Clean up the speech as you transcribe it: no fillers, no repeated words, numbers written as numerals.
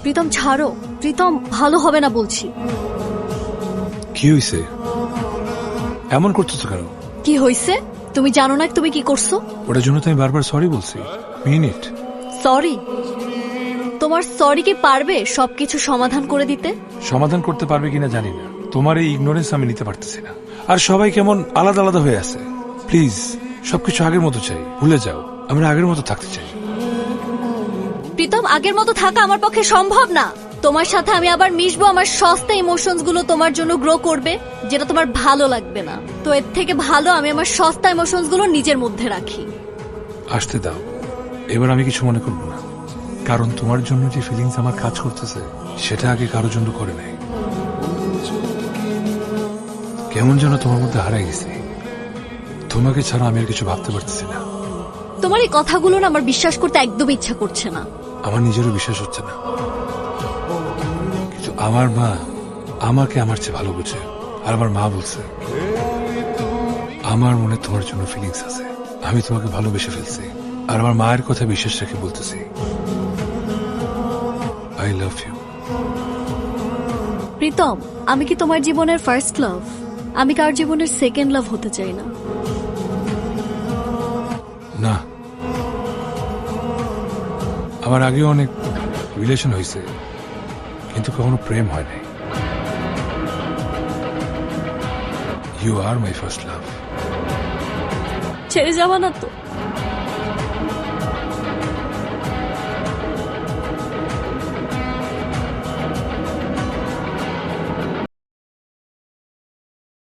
প্রীতম ছাড়ো, প্রীতম ভালো হবে না বলছি। কি হয়েছে? এমন করতেছো কেন? কি হইছে? তুমি জানো না তুমি কি করছো? ওটার জন্য তো আমি বারবার সরি বলছি। মিনিট। সরি? তোমার সরি কি পারবে সবকিছু সমাধান করে দিতে? সমাধান করতে পারবে কিনা জানি না, তোমার এই ইগনোরেন্স আমি নিতে পারতেছি না। আর সবাই কেমন আলাদা আলাদা হয়ে আছে। প্লিজ সবকিছু আগের মতো চাই, ভুলে যাও। আমরা আগের মতো থাকতে চাই। প্রীতম, আগের মতো থাকা আমার পক্ষে সম্ভব না। তোমার সাথে আমি আবার মিশবো, আমার সস্তা ইমোশনস গুলো তোমার জন্য গ্রো করবে, যেটা তোমার ভালো লাগবে না। তো এর থেকে ভালো আমি আমার সস্তা ইমোশনস গুলো নিজের মধ্যে রাখি। আসতে দাও, এবার আমি কিছু মনে করবো না। কারণ তোমার জন্য যে ফিলিংস আমার কাজ করতেছে সেটা আগে কারোর জন্য করে নাই। কেমন যেন তোমার মধ্যে হারাই গেছি। তোমাকে ছাড়া আমি আর কিছু ভাবতে পারতেছি না। তোমার এই কথাগুলো না আমার বিশ্বাস করতে একদম ইচ্ছা করছে না। আমার নিজেরও বিশ্বাস হচ্ছে না, কিন্তু আমার মা আমাকে আমার চেয়ে ভালো বুঝে। আর আমার মা বলছে আমার মনে তোমার জন্য ফিলিংস আছে, আমি তোমাকে ভালোবেসে ফেলছি। আর আমার মায়ের কথা বিশ্বাস রেখে বলতেছি আই লাভ ইউ। প্রীতম, আমি কি তোমার জীবনের ফার্স্ট লাভ? আমি কার জীবনের সেকেন্ড লাভ হতে চাই না। না, আমার আগেও অনেক রিলেশন হয়েছে, কিন্তু কখনো প্রেম হয় নাই। You are my first love. ছেড়ে যাওয়া না তো?